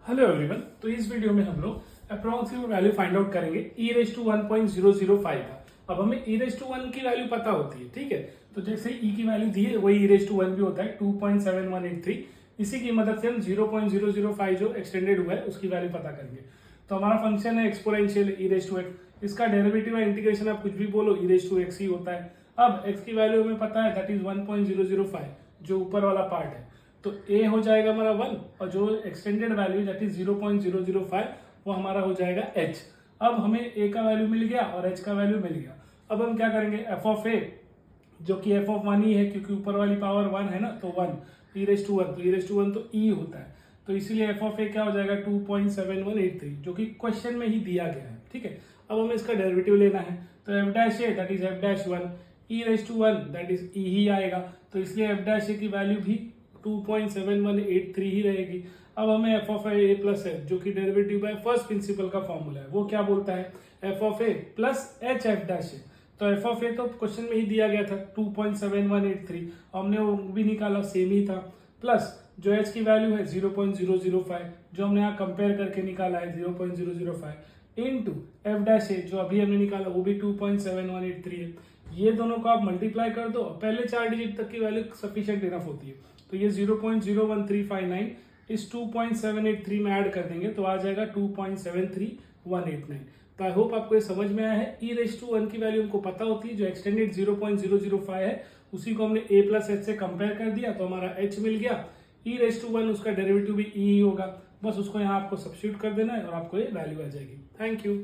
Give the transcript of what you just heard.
Hello everyone. तो इस video में हम लोग अप्रोक्सीमेट वैल्यू फाइंड आउट करेंगे e⁻1.005 का। अब हमें e⁻1 की वैल्यू पता होती है, ठीक है। तो जैसे e की वैल्यू दी है वही e⁻1 भी होता है 2.7183। इसी की मदद से हम 0.005 जो एक्सटेंडेड हुआ है उसकी वैल्यू पता करेंगे। तो हमारा फंक्शन है एक्सपोनेंशियल e⁻x, इसका डेरिवेटिव है इंटीग्रेशन, आप कुछ भी बोलो e⁻x ही होता है। अब x की वैल्यू हमें पता है दैट इज 1.005, जो ऊपर वाला पार्ट है। तो a हो जाएगा हमारा 1 और जो एक्सटेंडेड वैल्यू दैट इज 0.005 वो हमारा हो जाएगा h। अब हमें a का वैल्यू मिल गया और h का वैल्यू मिल गया। अब हम क्या करेंगे, f ऑफ a जो कि f ऑफ 1 ही है क्योंकि ऊपर वाली पावर 1 है ना, तो 1 e⁻1, तो e⁻1 तो e होता है, तो इसीलिए f ऑफ a क्या हो जाएगा 2.7183 जो कि क्वेश्चन में ही दिया गया है, ठीक है। अब हमें इसका डेरिवेटिव लेना है, तो f dash a that is f dash 1 e⁻1 that is e ही आएगा, तो इसलिए f डैश a की वैल्यू भी 2.7183 ही रहेगी। अब हमें f of a plus h जो कि डेरिवेटिव बाय फर्स्ट प्रिंसिपल का फॉर्मूला है वो क्या बोलता है, f of a plus h f dash a। तो f ऑफ a तो क्वेश्चन में ही दिया गया था 2.7183, हमने वो भी निकाला, सेम ही था, प्लस जो h की वैल्यू है 0.005 जो हमने यहाँ कंपेयर करके निकाला है 0.005 इंटू f डैश a जो अभी हमने निकाला वो भी 2.7183 है। ये दोनों को आप मल्टीप्लाई कर दो, पहले 4 डिजिट तक की वैल्यू सफिशिएंट इनफ होती है। तो ये 0.01359 इस 2.783 में ऐड कर देंगे तो आ जाएगा 2.73189। तो आई होप आपको ये समझ में आया है। e⁻1 की वैल्यू हमको पता होती है, जो एक्सटेंडेड 0.005 है उसी को हमने a प्लस h से कंपेयर कर दिया तो हमारा h मिल गया। e⁻1 उसका डेरिवेटिव भी e ही होगा, बस उसको यहाँ आपको सब्स्टिट्यूट कर देना है और आपको ये वैल्यू आ जाएगी। Thank you.